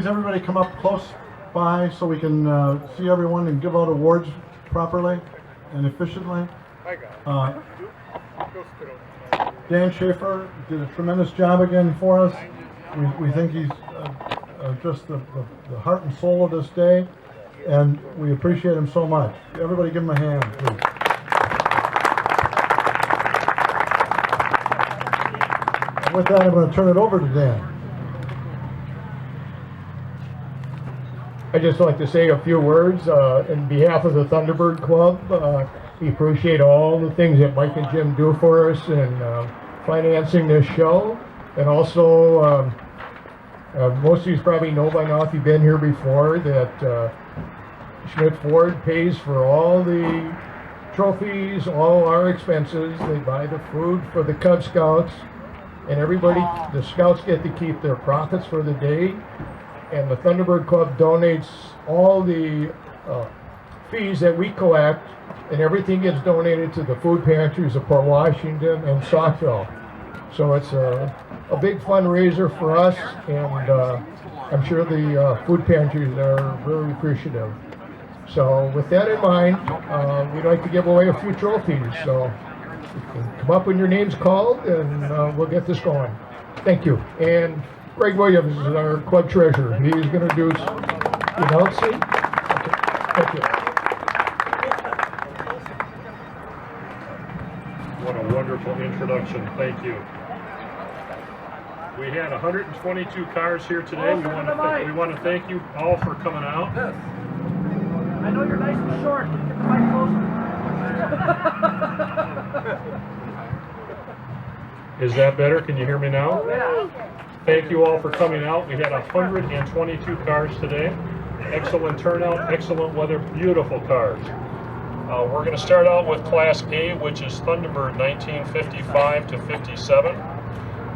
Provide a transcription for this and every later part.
everybody come up close by so we can see everyone and give out awards properly and efficiently? Dan Schaefer did a tremendous job again for us. We think he's just the heart and soul of this day, and we appreciate him so much. Everybody give him a hand, please. And with that, I'm going to turn it over to Dan. I'd just like to say a few words in behalf of the Thunderbird Club. We appreciate all the things that Mike and Jim do for us in financing this show. And also, most of you probably know by now, if you've been here before, that Schmit Ford pays for all the trophies, all our expenses. They buy the food for the Cub Scouts, and everybody, the Scouts get to keep their profits for the day. And the Thunderbird Club donates all the fees that we collect, and everything gets donated to the food pantries of Port Washington and Saukville. So it's a big fundraiser for us, and I'm sure the food pantries are very appreciative. So with that in mind, we'd like to give away a few trophies. So you can come up when your name's called, and we'll get this going. Thank you. And Greg Williams is our club treasurer. He's going to do the announcing. Okay. Thank you. What a wonderful introduction. Thank you. We had 122 cars here today. We want to thank you all for coming out. I know you're nice and short. Get the mic closer. Is that better? Can you hear me now? Yeah. Thank you all for coming out. We had 122 cars today. Excellent turnout, excellent weather, beautiful cars. We're going to start out with Class A, which is Thunderbird 1955 to 57.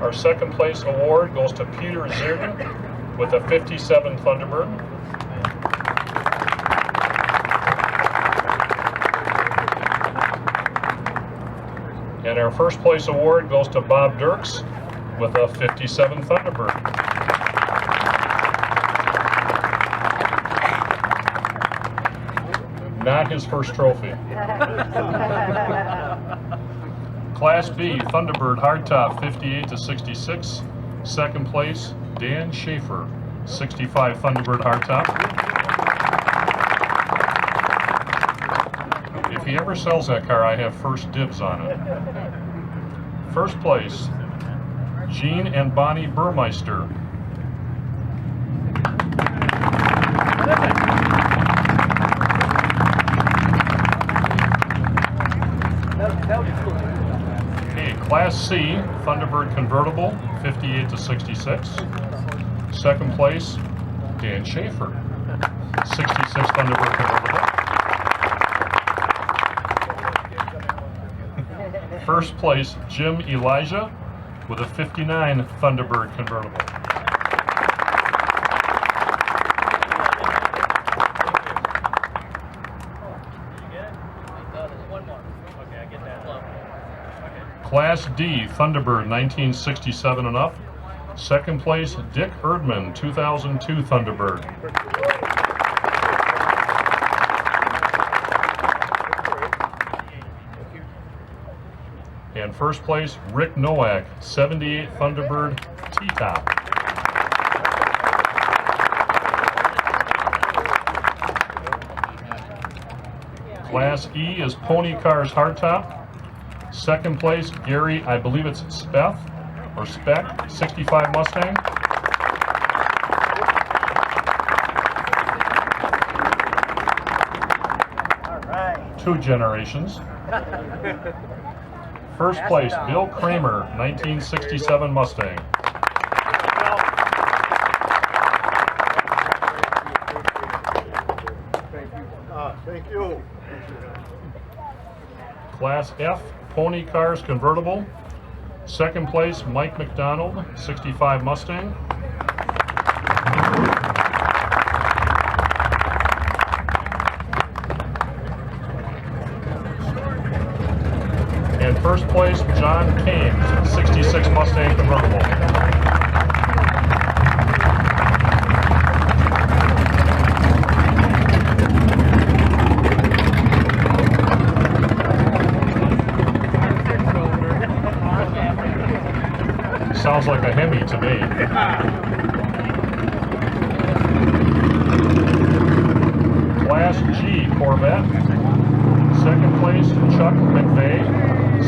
Our second place award goes to Peter Zierden with a 57 Thunderbird. And our first place award goes to Bob Dirks with a 57 Thunderbird. Not his first trophy. Class B, Thunderbird Hardtop 58 to 66. Second place, Dan Schaefer, 65 Thunderbird Hardtop. If he ever sells that car, I have first dibs on it. First place, Gene and Bonnie Burmeister. Okay, Class C, Thunderbird Convertible, 58 to 66. Second place, Dan Schaefer, 66 Thunderbird Convertible. First place, Jim Elijah, with a 59 Thunderbird Convertible. Class D, Thunderbird 1967 and up. Second place, Dick Erdman, 2002 Thunderbird. And first place, Rick Nowak, 78 Thunderbird T-Top. Class E is Pony Cars Hardtop. Second place, Gary, I believe it's Spec, 65 Mustang. All right. Two generations. First place, Bill Kramer, 1967 Mustang. Thank you. Class F, Pony Cars Convertible. Second place, Mike McDonald, 65 Mustang. And first place, John Kames, 66 Mustang Convertible. Sounds like a Hemi to me. Class G Corvette. Second place, Chuck McVeigh,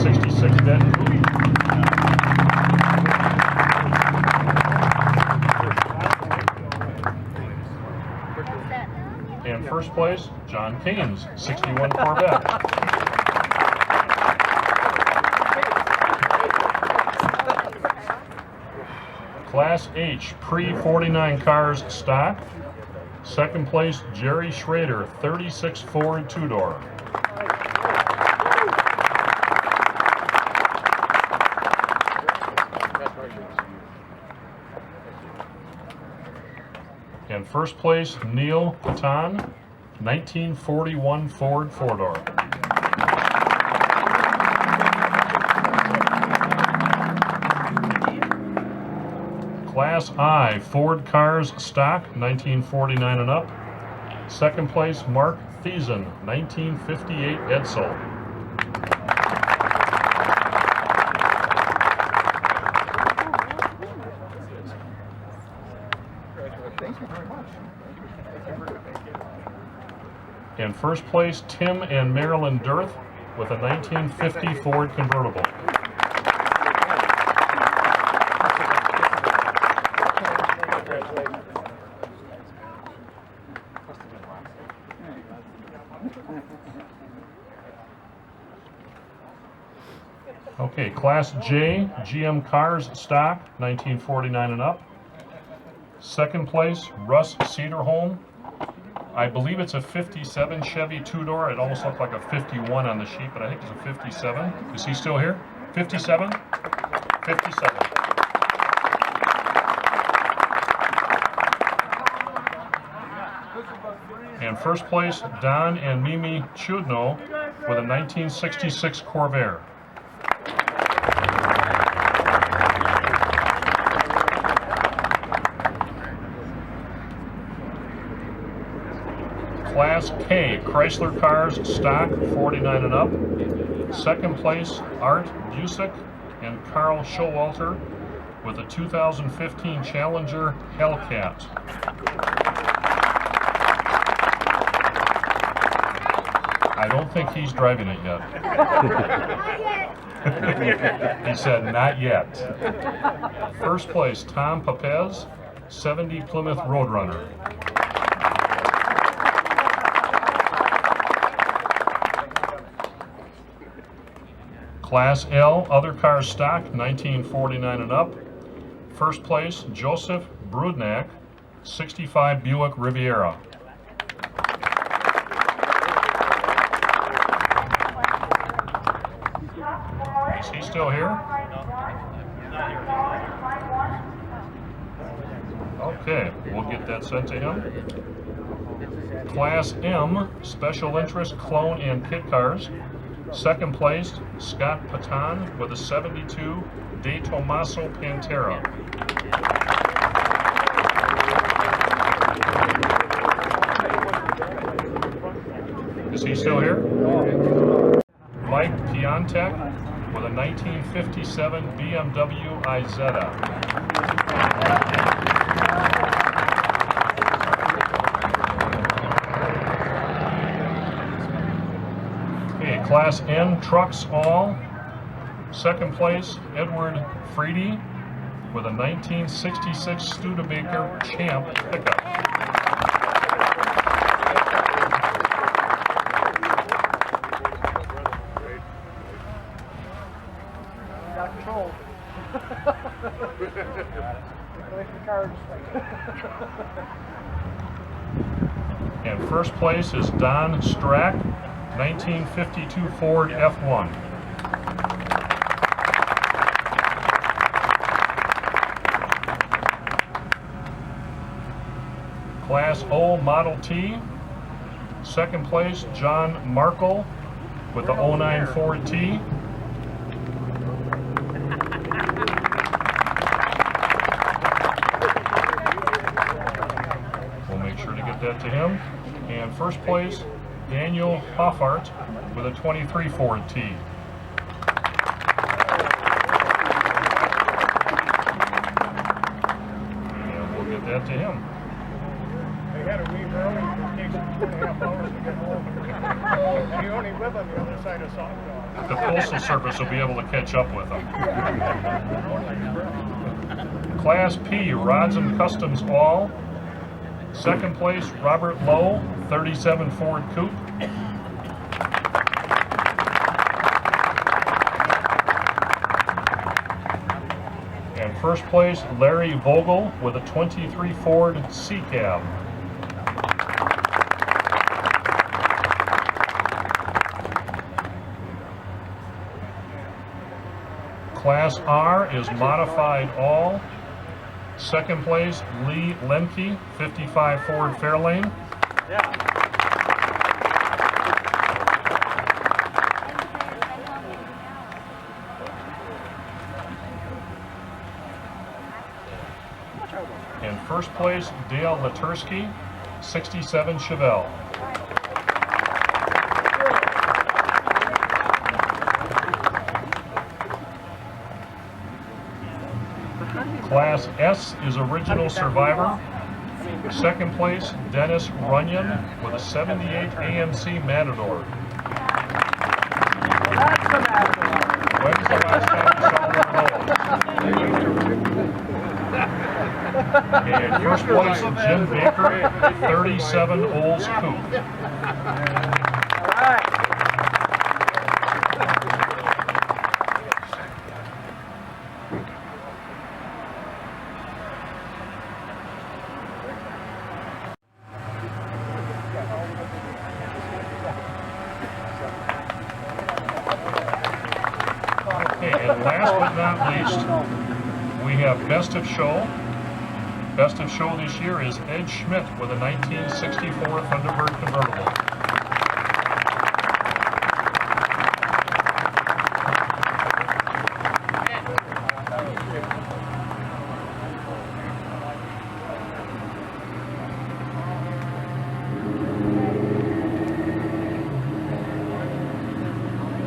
66 Denton. And first place, John Keynes, 61 Corvette. Class H, pre-49 cars stock. Second place, Jerry Schrader, 36 Ford two-door. And first place, Neil Patan, 1941 Ford four-door. Class I, Ford Cars Stock, 1949 and up. Second place, Mark Thiessen, 1958 Edsel. Thank you very much. And first place, Tim and Marilyn Dirth with a 1950 Ford convertible. Okay, Class J, GM Cars Stock, 1949 and up. Second place, Russ Cederholm. I believe it's a 57 Chevy two-door. It almost looked like a 51 on the sheet, but I think it's a 57. Is he still here? 57? 57. And first place, Don and Mimi Chudno with a 1966 Corvair. Class K, Chrysler Cars Stock, 49 and up. Second place, Art Busick and Carl Showalter with a 2015 Challenger Hellcat. I don't think he's driving it yet. He said, not yet. First place, Tom Papez, 70 Plymouth Roadrunner. Class L, Other Cars Stock, 1949 and up. First place, Joseph Brudnak, 65 Buick Riviera. Is he still here? Okay, we'll get that sent to him. Class M, Special Interest Clone and Kit Cars. Second place, Scott Patan with a 72 De Tomaso Pantera. Is he still here? Mike Piontek with a 1957 BMW Isetta. Class N, Trucks All. Second place, Edward Freedy with a 1966 Studebaker Champ pickup. Got control. And first place is Don Strack, 1952 Ford F1. Class O Model T. Second place, John Markle with the 09 Ford T. We'll make sure to get that to him. And first place, Daniel Hoffart with a 23 Ford T. that to him. They had to leave early. It takes them 2.5 hours to get home. And you only live on the other side of Sockdale. The Postal Service will be able to catch up with him. Class P, Rods and Customs All. Second place, Robert Lowe, 37 Ford Coupe. And first place, Larry Vogel with a 23 Ford C-Cab. Class R is Modified All. Second place, Lee Lemke, 55 Ford Fairlane. In first place, Dale Latursky, 67 Chevelle. Class S is Original Survivor. Second place, Dennis Runyon with a 78 AMC Matador. When's the last time you saw one? And first place, Jim Baker, 37 Olds Coupe. And last but not least, we have Best of Show. Best of Show this year is Ed Schmit with a 1964 Thunderbird convertible.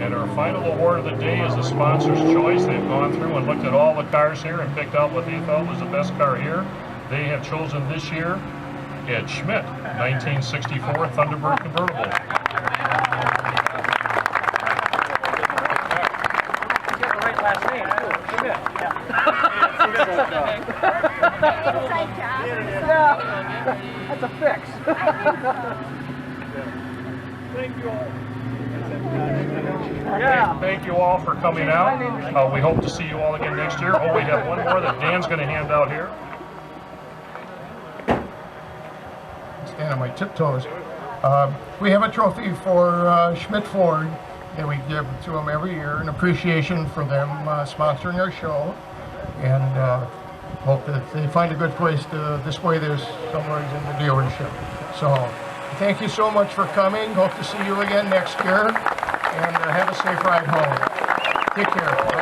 And our final award of the day is the sponsor's choice. They've gone through and looked at all the cars here and picked out what they felt was the best car here. They have chosen this year Ed Schmit, 1964 Thunderbird convertible. Get the right last name, too. Schmidt. Yeah. That's a fix. Thank you all. Yeah. Thank you all for coming out. We hope to see you all again next year. Oh, we have one more that Dan's going to hand out here. Stand on my tiptoes. We have a trophy for Schmit Ford that we give to them every year in appreciation for them sponsoring our show, and hope that they find a good place to display this somewhere in the dealership. So thank you so much for coming. Hope to see you again next year, and have a safe ride home. Take care.